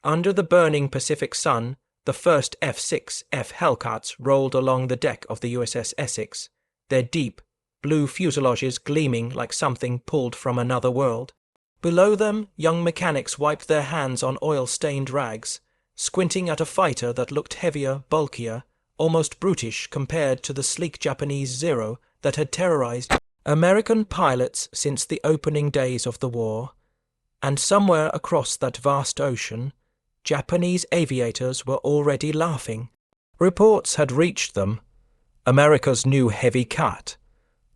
Under the burning Pacific sun, the first F6F Hellcats rolled along the deck of the USS Essex, their deep, blue fuselages gleaming like something pulled from another world. Below them, young mechanics wiped their hands on oil-stained rags, squinting at a fighter that looked heavier, bulkier, almost brutish compared to the sleek Japanese Zero that had terrorized American pilots since the opening days of the war. And somewhere across that vast ocean, Japanese aviators were already laughing. Reports had reached them. America's new heavy cat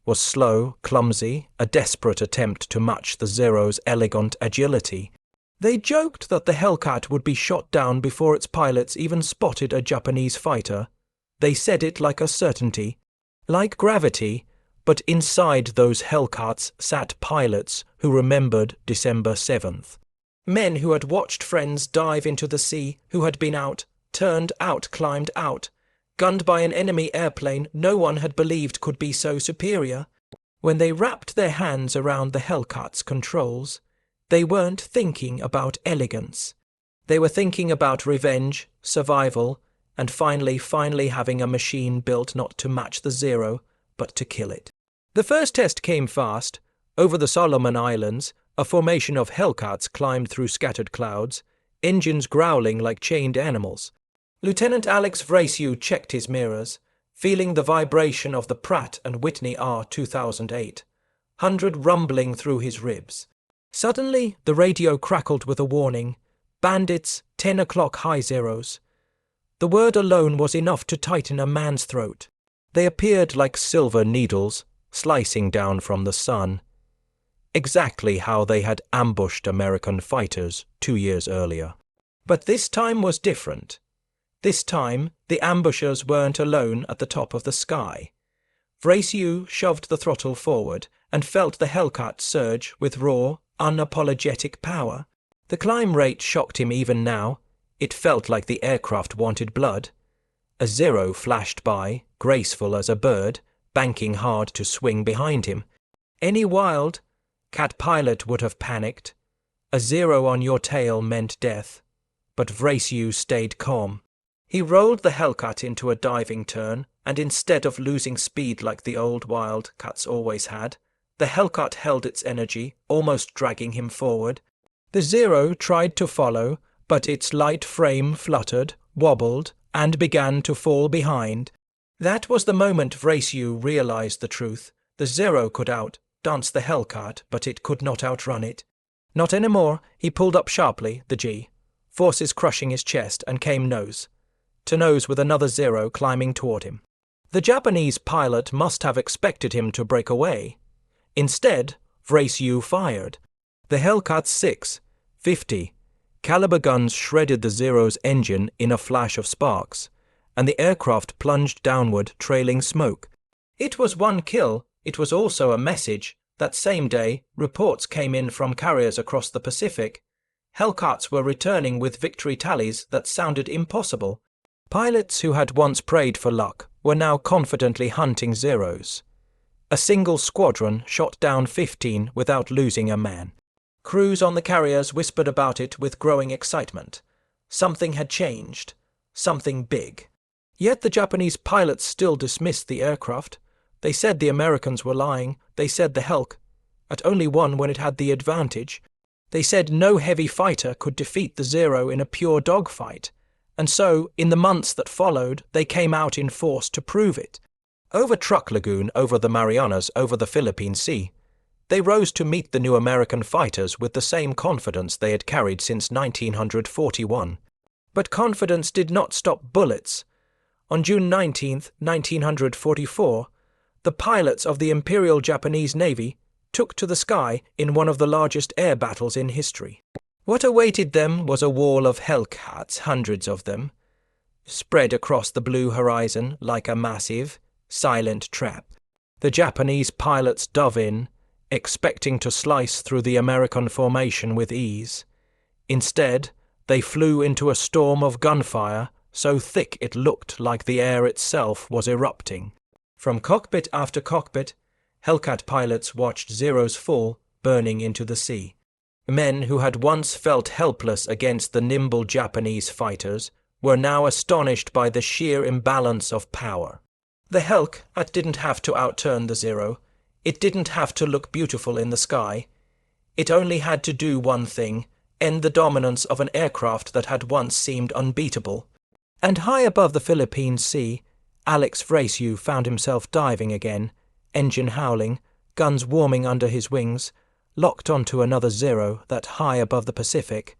was slow, clumsy, a desperate attempt to match the Zero's elegant agility. They joked that the Hellcat would be shot down before its pilots even spotted a Japanese fighter. They said it like a certainty, like gravity, but inside those Hellcats sat pilots who remembered December 7th. Men who had watched friends dive into the sea, who had been out, turned out, climbed out, gunned by an enemy airplane no one had believed could be so superior. When they wrapped their hands around the Hellcat's controls, they weren't thinking about elegance. They were thinking about revenge, survival, and finally having a machine built not to match the Zero, but to kill it. The first test came fast. Over the Solomon Islands, a formation of Hellcats climbed through scattered clouds, engines growling like chained animals. Lieutenant Alex Vrasiu checked his mirrors, feeling the vibration of the Pratt & Whitney R2008, 100 rumbling through his ribs. Suddenly, the radio crackled with a warning. Bandits, 10 o'clock high zeros. The word alone was enough to tighten a man's throat. They appeared like silver needles, slicing down from the sun. Exactly how they had ambushed American fighters 2 years earlier. But this time was different. This time, the ambushers weren't alone at the top of the sky. Vrasiu shoved the throttle forward and felt the Hellcat surge with raw, unapologetic power. The climb rate shocked him even now. It felt like the aircraft wanted blood. A Zero flashed by, graceful as a bird, banking hard to swing behind him. Any wild cat pilot would have panicked. A Zero on your tail meant death. But Vrasiu stayed calm. He rolled the Hellcat into a diving turn, and instead of losing speed like the old wild cats always had, the Hellcat held its energy, almost dragging him forward. The Zero tried to follow, but its light frame fluttered, wobbled, and began to fall behind. That was the moment Vrasiu realized the truth. The Zero could outdance the Hellcat, but it could not outrun it. Not anymore. He pulled up sharply, the G, forces crushing his chest, and came nose to nose with another Zero climbing toward him. The Japanese pilot must have expected him to break away. Instead, Vrasiu fired. The Hellcat's 6.50 caliber guns shredded the Zero's engine in a flash of sparks, and the aircraft plunged downward, trailing smoke. It was one kill. It was also a message. That same day, reports came in from carriers across the Pacific. Hellcats were returning with victory tallies that sounded impossible. Pilots who had once prayed for luck were now confidently hunting Zeros. A single squadron shot down 15 without losing a man. Crews on the carriers whispered about it with growing excitement. Something had changed. Something big. Yet the Japanese pilots still dismissed the aircraft. They said the Americans were lying. They said the Hellcat had only won when it had the advantage. They said no heavy fighter could defeat the Zero in a pure dogfight. And so, in the months that followed, they came out in force to prove it. Over Truck Lagoon, over the Marianas, over the Philippine Sea, they rose to meet the new American fighters with the same confidence they had carried since 1941. But confidence did not stop bullets. On June 19, 1944, the pilots of the Imperial Japanese Navy took to the sky in one of the largest air battles in history. What awaited them was a wall of Hellcats, hundreds of them, spread across the blue horizon like a massive, silent trap. The Japanese pilots dove in, expecting to slice through the American formation with ease. Instead, they flew into a storm of gunfire so thick it looked like the air itself was erupting. From cockpit after cockpit, Hellcat pilots watched Zeros fall, burning into the sea. Men who had once felt helpless against the nimble Japanese fighters were now astonished by the sheer imbalance of power. The Hellcat didn't have to outturn the Zero. It didn't have to look beautiful in the sky. It only had to do one thing: end the dominance of an aircraft that had once seemed unbeatable. And high above the Philippine Sea, Alex Vracieux found himself diving again, engine howling, guns warming under his wings, locked onto another Zero that high above the Pacific.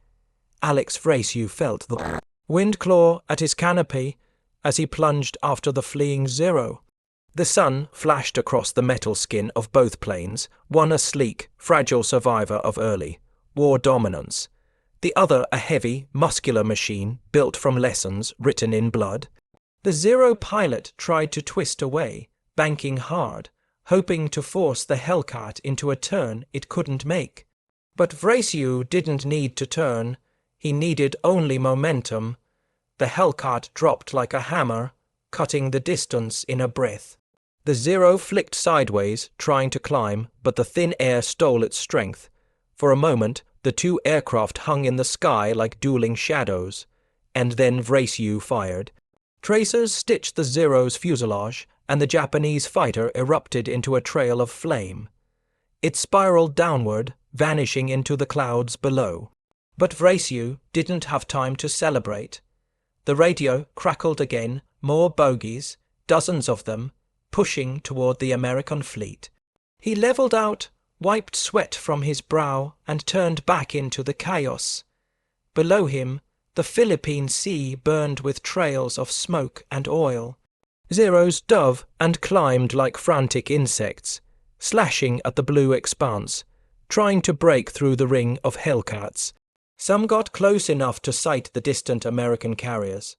Alex Vracieux felt the wind claw at his canopy as he plunged after the fleeing Zero. The sun flashed across the metal skin of both planes, one a sleek, fragile survivor of early war dominance, the other a heavy, muscular machine built from lessons written in blood. The Zero pilot tried to twist away, banking hard, hoping to force the Hellcat into a turn it couldn't make. But Vracieux didn't need to turn. He needed only momentum. The Hellcat dropped like a hammer, cutting the distance in a breath. The Zero flicked sideways, trying to climb, but the thin air stole its strength. For a moment, the two aircraft hung in the sky like dueling shadows, and then Vracieux fired. Tracers stitched the Zero's fuselage, and the Japanese fighter erupted into a trail of flame. It spiraled downward, vanishing into the clouds below. But Vracieux didn't have time to celebrate. The radio crackled again, more bogies, dozens of them, pushing toward the American fleet. He leveled out, wiped sweat from his brow, and turned back into the chaos. Below him, the Philippine Sea burned with trails of smoke and oil. Zeros dove and climbed like frantic insects, slashing at the blue expanse, trying to break through the ring of Hellcats. Some got close enough to sight the distant American carriers.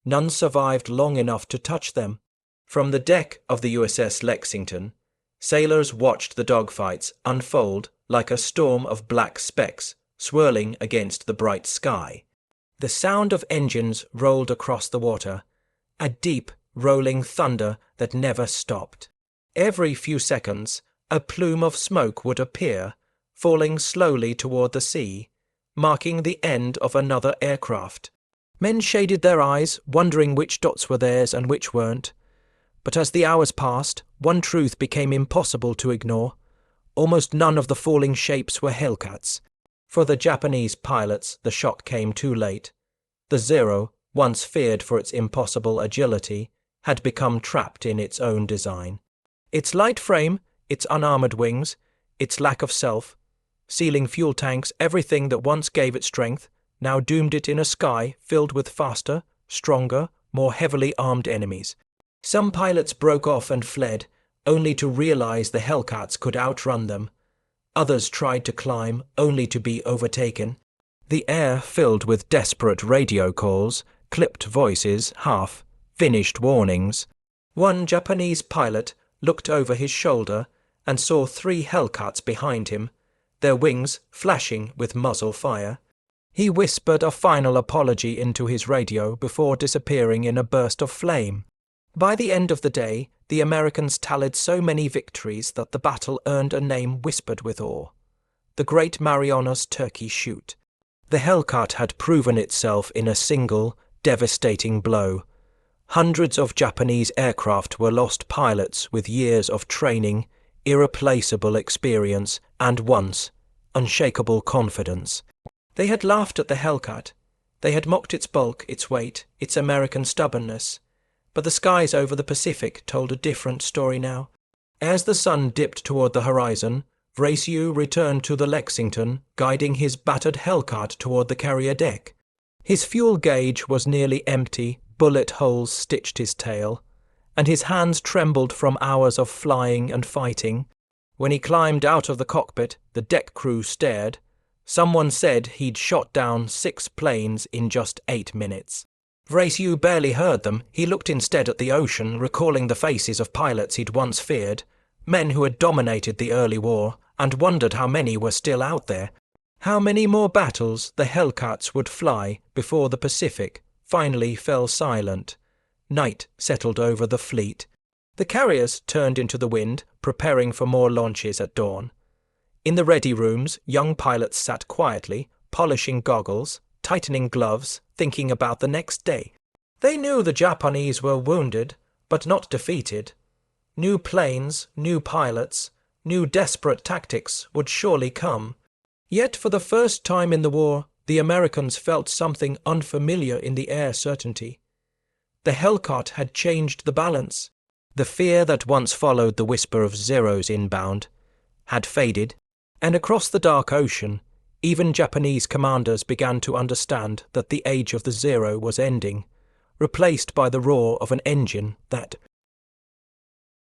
None survived long enough to touch them. From the deck of the USS Lexington, sailors watched the dogfights unfold like a storm of black specks swirling against the bright sky. The sound of engines rolled across the water, a deep, rolling thunder that never stopped. Every few seconds, a plume of smoke would appear, falling slowly toward the sea, marking the end of another aircraft. Men shaded their eyes, wondering which dots were theirs and which weren't. But as the hours passed, one truth became impossible to ignore. Almost none of the falling shapes were Hellcats. For the Japanese pilots, the shock came too late. The Zero, once feared for its impossible agility, had become trapped in its own design. Its light frame, its unarmored wings, its lack of self, sealing fuel tanks, everything that once gave it strength, now doomed it in a sky filled with faster, stronger, more heavily armed enemies. Some pilots broke off and fled, only to realize the Hellcats could outrun them. Others tried to climb, only to be overtaken. The air filled with desperate radio calls, clipped voices, half-finished warnings. One Japanese pilot looked over his shoulder and saw 3 Hellcats behind him, their wings flashing with muzzle fire. He whispered a final apology into his radio before disappearing in a burst of flame. By the end of the day, the Americans tallied so many victories that the battle earned a name whispered with awe: the Great Marianas Turkey Shoot. The Hellcat had proven itself in a single, devastating blow. Hundreds of Japanese aircraft were lost pilots with years of training, irreplaceable experience, and once unshakable confidence. They had laughed at the Hellcat. They had mocked its bulk, its weight, its American stubbornness. But the skies over the Pacific told a different story now. As the sun dipped toward the horizon, Vracieux returned to the Lexington, guiding his battered Hellcat toward the carrier deck. His fuel gauge was nearly empty, bullet holes stitched his tail, and his hands trembled from hours of flying and fighting. When he climbed out of the cockpit, the deck crew stared. Someone said he'd shot down 6 planes in just 8 minutes. Vracieux barely heard them. He looked instead at the ocean, recalling the faces of pilots he'd once feared, men who had dominated the early war, and wondered how many were still out there. How many more battles the Hellcats would fly before the Pacific finally fell silent. Night settled over the fleet. The carriers turned into the wind, preparing for more launches at dawn. In the ready rooms, young pilots sat quietly, polishing goggles, tightening gloves, thinking about the next day. They knew the Japanese were wounded, but not defeated. New planes, new pilots, new desperate tactics would surely come. Yet for the first time in the war, the Americans felt something unfamiliar in the air certainty. The Hellcat had changed the balance. The fear that once followed the whisper of Zeros inbound had faded, and across the dark ocean, even Japanese commanders began to understand that the age of the Zero was ending, replaced by the roar of an engine that